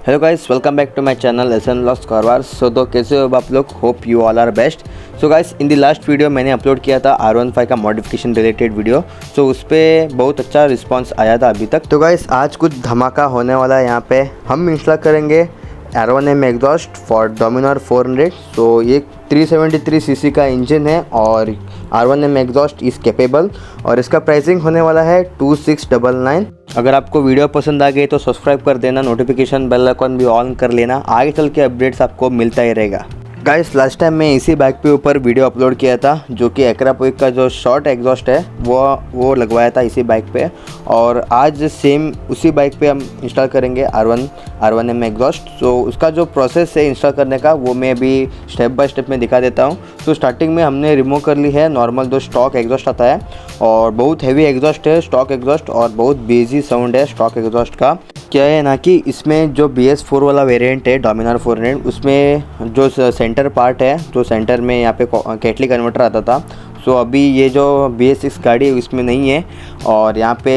Hello guys, welcome back to my channel SN vlogs Karwar. तो कैसे हो आप लोग? Hope you all are best. So guys, in the last video मैंने upload किया था R15 का मॉडिफिकेशन रिलेटेड वीडियो। सो उस पर बहुत अच्छा रिस्पांस आया था अभी तक। तो गाइस, आज कुछ धमाका होने वाला है। यहाँ पे हम इंस्टॉल करेंगे R1M एग्जॉस्ट फॉर डोमिनार 400। तो ये 373 सीसी का इंजन है और R1M एग्जॉस्ट इज़ कैपेबल और इसका प्राइसिंग होने वाला है 2699। अगर आपको वीडियो पसंद आ गई तो सब्सक्राइब कर देना, नोटिफिकेशन बेल आइकन भी ऑन कर लेना, आगे चल के अपडेट्स आपको मिलता ही रहेगा। गाइस, लास्ट टाइम मैं इसी बाइक पे ऊपर वीडियो अपलोड किया था, जो कि एक्रापोइक का जो शॉर्ट एग्जॉस्ट है वो लगवाया था इसी बाइक पे। और आज सेम उसी बाइक पे हम इंस्टॉल करेंगे R1M एग्जॉस्ट। तो उसका जो प्रोसेस है इंस्टॉल करने का वो मैं अभी स्टेप बाय स्टेप में दिखा देता हूँ। तो स्टार्टिंग में हमने रिमूव कर ली है नॉर्मल जो स्टॉक एग्जॉस्ट आता है, और बहुत हैवी एग्जॉस्ट है स्टॉक एग्जॉस्ट और बहुत बेजी साउंड है स्टॉक एग्जॉस्ट का। क्या है ना कि इसमें जो BS4 वाला वेरिएंट है डोमिनार 400, उसमें जो सेंटर पार्ट है, जो सेंटर में यहाँ पे कैटली कन्वर्टर आता था, सो अभी ये जो BS6 गाड़ी है इसमें नहीं है। और यहाँ पे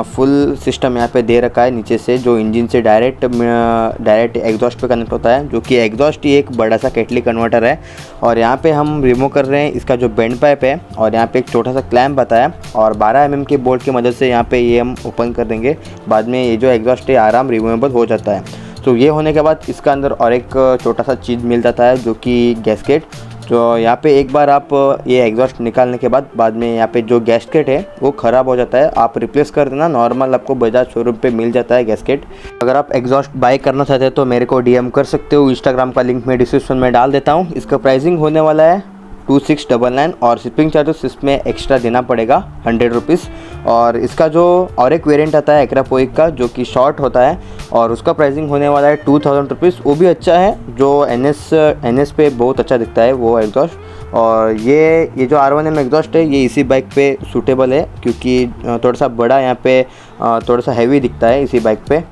फुल सिस्टम यहाँ पे दे रखा है नीचे से, जो इंजन से डायरेक्ट एग्जॉस्ट पे कनेक्ट होता है, जो कि एग्जॉस्ट ही एक बड़ा सा कैटली कन्वर्टर है। और यहाँ पे हम रिमूव कर रहे हैं इसका जो बेंड पाइप है, और यहाँ पे एक छोटा सा क्लैम्प आता है, और 12 mm के बोल्ट की मदद से यहाँ पे ये हम ओपन कर देंगे। बाद में ये जो एग्जॉस्ट है आराम रिमूवेबल हो जाता है। तो ये होने के बाद इसका अंदर और एक छोटा सा चीज़ मिल जाता है, जो कि गैस्केट। तो यहाँ पे एक बार आप ये एग्जॉस्ट निकालने के बाद में यहाँ पे जो गैस्केट है वो ख़राब हो जाता है, आप रिप्लेस कर देना। नॉर्मल आपको बजाज शोरूम पे मिल जाता है गैस्केट। अगर आप एग्जॉस्ट बाय करना चाहते हैं तो मेरे को DM कर सकते हो, इंस्टाग्राम का लिंक मैं डिस्क्रिप्शन में डाल देता हूँ। इसका प्राइसिंग होने वाला है 2699 और शिपिंग चार्जेस इसमें एक्स्ट्रा देना पड़ेगा 100 रुपीज़। और इसका जो और एक वेरिएंट आता है एक्रापोइक का, जो कि शॉर्ट होता है, और उसका प्राइसिंग होने वाला है 2000 रुपीज़। वो भी अच्छा है, जो NS पे बहुत अच्छा दिखता है वो एग्जॉस्ट। और ये जो R1M एग्जॉस्ट है ये इसी बाइक पे सूटेबल है, क्योंकि थोड़ा सा बड़ा यहाँ पे थोड़ा सा हैवी दिखता है इसी बाइक पे।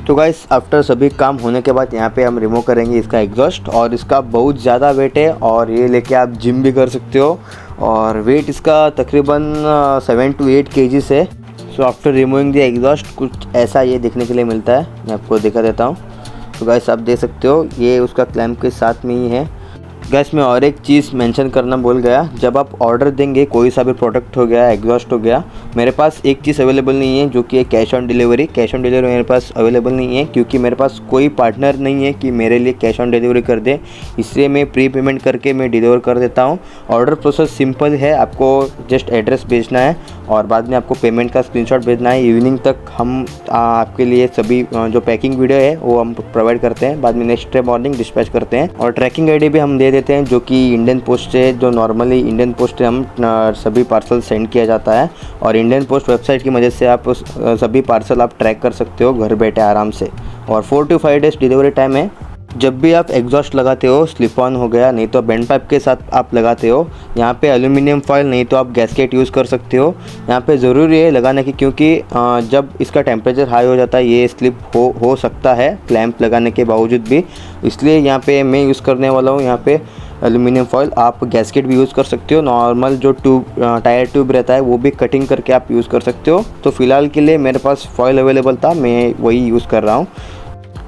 तो गाइस, आफ्टर सभी काम होने के बाद यहाँ पे हम रिमूव करेंगे इसका एग्जॉस्ट। और इसका बहुत ज़्यादा वेट है और ये लेके आप जिम भी कर सकते हो, और वेट इसका तकरीबन 7 to 8 kgs है। So after removing the exhaust कुछ ऐसा ये देखने के लिए मिलता है, मैं आपको दिखा देता हूँ। तो गाइस, आप देख सकते हो ये उसका क्लैम्प के साथ में ही है। गैस, मैं और एक चीज़ मेंशन करना भूल गया, जब आप ऑर्डर देंगे कोई सा भी प्रोडक्ट हो गया, एग्जॉस्ट हो गया, मेरे पास एक चीज़ अवेलेबल नहीं है, जो कि है cash on delivery. Cash on delivery मेरे पास अवेलेबल नहीं है, क्योंकि मेरे पास कोई पार्टनर नहीं है कि मेरे लिए कैश ऑन डिलीवरी कर दे, इसलिए मैं प्री पेमेंट करके मैं डिलीवर कर देता हूँ। ऑर्डर प्रोसेस सिंपल है, आपको जस्ट एड्रेस भेजना है और बाद में आपको पेमेंट का स्क्रीनशॉट भेजना है। इवनिंग तक हम आपके लिए सभी जो पैकिंग वीडियो है वो हम प्रोवाइड करते हैं, बाद में नेक्स्ट डे मॉर्निंग डिस्पैच करते हैं। और ट्रैकिंग ID भी हम दे देते हैं, जो कि इंडियन पोस्ट से, जो नॉर्मली इंडियन पोस्ट से हम सभी पार्सल सेंड किया जाता है। और इंडियन पोस्ट वेबसाइट की मदद से आप सभी पार्सल आप ट्रैक कर सकते हो घर बैठे आराम से। और 4 to 5 days डिलीवरी टाइम है। जब भी आप एग्जॉस्ट लगाते हो, स्लिप ऑन हो गया, नहीं तो बेंड पाइप के साथ आप लगाते हो, यहाँ पे एल्यूमिनियम फॉयल नहीं तो आप गैस्केट यूज़ कर सकते हो। यहाँ पे ज़रूरी है लगाने की, क्योंकि जब इसका टेम्परेचर हाई हो जाता है ये स्लिप हो सकता है क्लैंप लगाने के बावजूद भी, इसलिए यहाँ पे मैं यूज़ करने वाला हूँ यहाँ पे एल्यूमिनियम फॉयल। आप गैस्केट भी यूज़ कर सकते हो, नॉर्मल जो टायर ट्यूब रहता है वो भी कटिंग करके आप यूज़ कर सकते हो। तो फ़िलहाल के लिए मेरे पास फॉयल अवेलेबल था, मैं वही यूज़ कर रहा हूँ।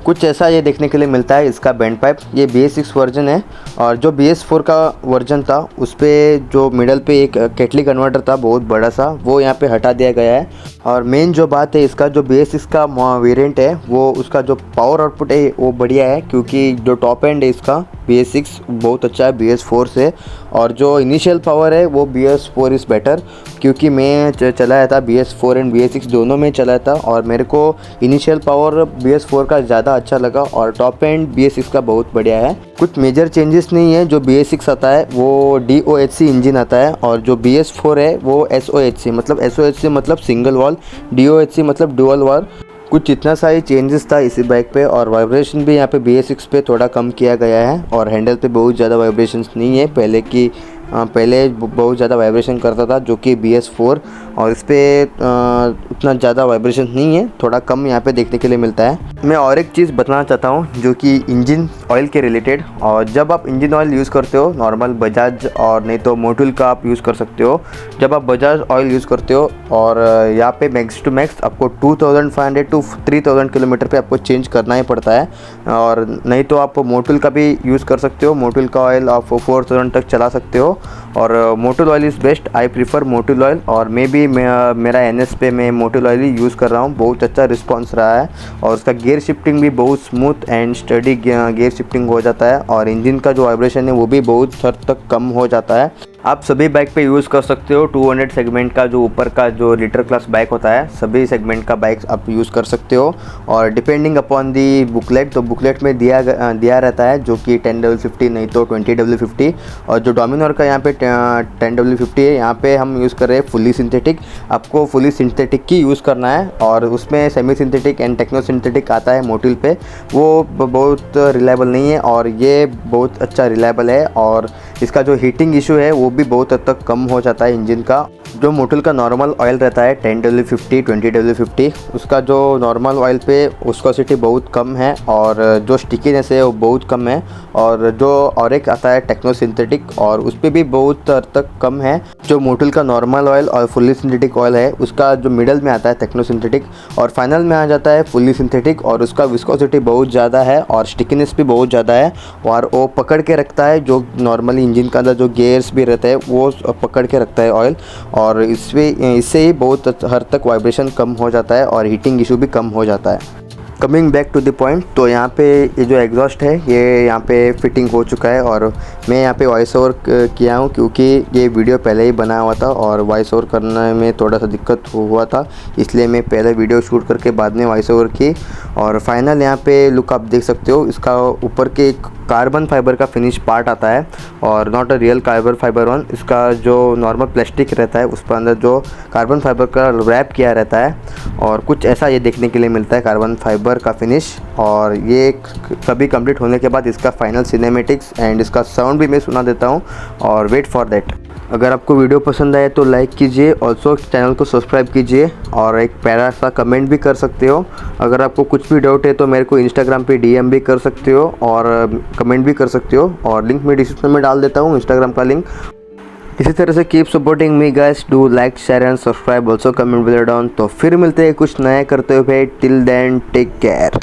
कुछ ऐसा ये देखने के लिए मिलता है इसका बेंड पाइप। ये BS6 वर्जन है, और जो BS4 का वर्जन था उस पर जो मिडल पे एक कैटली कन्वर्टर था बहुत बड़ा सा, वो यहाँ पे हटा दिया गया है। और मेन जो बात है, इसका जो BS6 का वेरिएंट है वो उसका जो पावर आउटपुट है वो बढ़िया है, क्योंकि जो टॉप एंड है इसका BS6 बहुत अच्छा है BS4 से। और जो इनिशियल पावर है वो BS4 इज़ बेटर, क्योंकि मैं चलाया था BS4 एंड BS6 दोनों में चलाया था, और मेरे को इनिशियल पावर BS4 का ज़्यादा अच्छा लगा, और टॉप एंड BS6 का बहुत बढ़िया है। कुछ मेजर चेंजेस नहीं है। जो BS6 आता है वो DOHC इंजन आता है, और जो BS4 है वो SOHC मतलब सिंगल वॉल, DOHC मतलब डुअल वॉल। कुछ इतना सा ही चेंजेस था इसी बाइक पे। और वाइब्रेशन भी यहाँ पे BS6 पे थोड़ा कम किया गया है, और हैंडल पे बहुत ज़्यादा वाइब्रेशंस नहीं है, पहले बहुत ज़्यादा वाइब्रेशन करता था, जो कि BS4 और इस पर उतना ज़्यादा वाइब्रेशन नहीं है, थोड़ा कम यहाँ पे देखने के लिए मिलता है। मैं और एक चीज़ बताना चाहता हूँ जो कि इंजन ऑयल के रिलेटेड। और जब आप इंजन ऑयल यूज़ करते हो नॉर्मल बजाज और नहीं तो मोटुल का आप यूज़ कर सकते हो। जब आप बजाज ऑयल यूज़ करते हो और यहाँ पे मैक्स टू मैक्स आपको 2500 टू 3000 किलोमीटर पे आपको चेंज करना ही पड़ता है। और नहीं तो आप मोटुल का भी यूज़ कर सकते हो, मोटुल का ऑयल आप 4000 तक चला सकते हो। और Motul oil is best, I prefer Motul oil. और मेरा NS पे मैं मोटुल ऑयल ही यूज़ कर रहा हूँ, बहुत अच्छा रिस्पॉन्स रहा है। और उसका गियर शिफ्टिंग भी बहुत smooth and study gear shifting हो जाता है। और इंजन का जो वाइब्रेशन है वो भी बहुत हद तक कम हो जाता है। आप सभी बाइक पे यूज़ कर सकते हो। 200 सेगमेंट का जो ऊपर का जो लीटर क्लास बाइक होता है, सभी सेगमेंट का बाइक आप यूज़ कर सकते हो। और डिपेंडिंग अपॉन दी बुकलेट, तो बुकलेट में दिया रहता है जो कि 10W50 नहीं तो 20W50। और जो डोमिनोर का यहाँ पे 10W50 है, यहाँ पे हम यूज़ कर रहे हैं फुली सिंथेटिक। आपको फुली सिंथेटिक की यूज़ करना है। और उसमें semi synthetic and techno synthetic आता है मोटिल पे, वो बहुत रिलायबल नहीं है और ये बहुत अच्छा रिलायबल है। और इसका जो हीटिंग इशू है वो भी बहुत हद तक कम हो जाता है इंजन का। जो मोटुल का नॉर्मल ऑयल रहता है 10W50 20W50, उसका जो नॉर्मल ऑयल पे विस्कोसिटी बहुत कम है और जो स्टिकीनेस है वो बहुत कम है। और जो और एक आता है टेक्नो सिंथेटिक, और उस पर भी बहुत हद तक कम है। जो मोटुल का नॉर्मल ऑयल और फुल्ली सिंथेटिक ऑयल है उसका जो मिडल में आता है टेक्नो सिंथेटिक, और फाइनल में आ जाता है फुल्ली सिंथेटिक। और उसका विस्कोसिटी बहुत ज़्यादा है और स्टिकीनेस भी बहुत ज़्यादा है। और वो पकड़ के रखता है, जो नॉर्मली इंजन का अंदर जो गियर्स भी रहता है वो पकड़ के रखता है ऑयल। और इससे ही बहुत हद तक वाइब्रेशन कम हो जाता है और हीटिंग इशू भी कम हो जाता है। Coming back to the point, तो यहाँ पे ये जो एग्जॉस्ट है ये यहाँ पे फिटिंग हो चुका है। और मैं यहाँ पे वॉइस ओवर किया हूँ क्योंकि ये वीडियो पहले ही बनाया हुआ था और वॉइस ओवर करने में थोड़ा सा दिक्कत हुआ था, इसलिए मैं पहले वीडियो शूट करके बाद में वॉइस ओवर की। और फाइनल यहाँ पे लुक आप देख सकते हो। इसका ऊपर के कार्बन फाइबर का फिनिश पार्ट आता है और not a real carbon fibre one. इसका जो नॉर्मल प्लास्टिक रहता है उस पर अंदर जो कार्बन फाइबर का रैप किया रहता है और कुछ ऐसा ये देखने के लिए मिलता है कार्बन फाइबर का फिनिश। और ये सभी कंप्लीट होने के बाद इसका फाइनल सिनेमेटिक्स एंड इसका साउंड भी मैं सुना देता हूँ, और वेट फॉर दैट। अगर आपको वीडियो पसंद आए तो लाइक कीजिए, ऑल्सो चैनल को सब्सक्राइब कीजिए और एक प्यारा सा कमेंट भी कर सकते हो। अगर आपको कुछ भी डाउट है तो मेरे को इंस्टाग्राम पे DM भी कर सकते हो और कमेंट भी कर सकते हो, और लिंक मैं डिस्क्रिप्शन में डाल देता हूँ इंस्टाग्राम का लिंक। इसी तरह से keep supporting me guys, do like share and subscribe, also comment below down. तो फिर मिलते हैं कुछ नया करते हुए, टिल देन टेक केयर।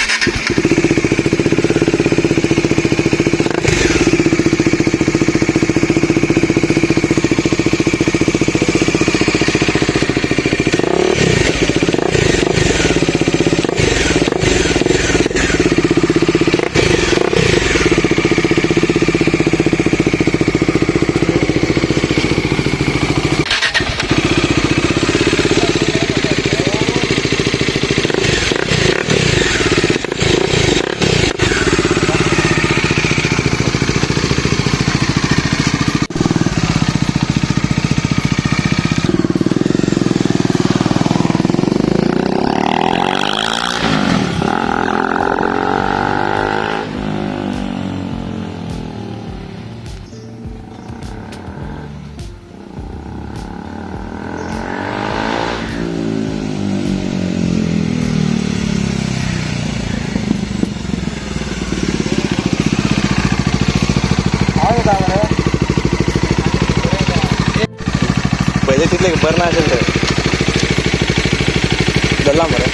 पहिले तिथले बरं असेल तर गल्ला मरे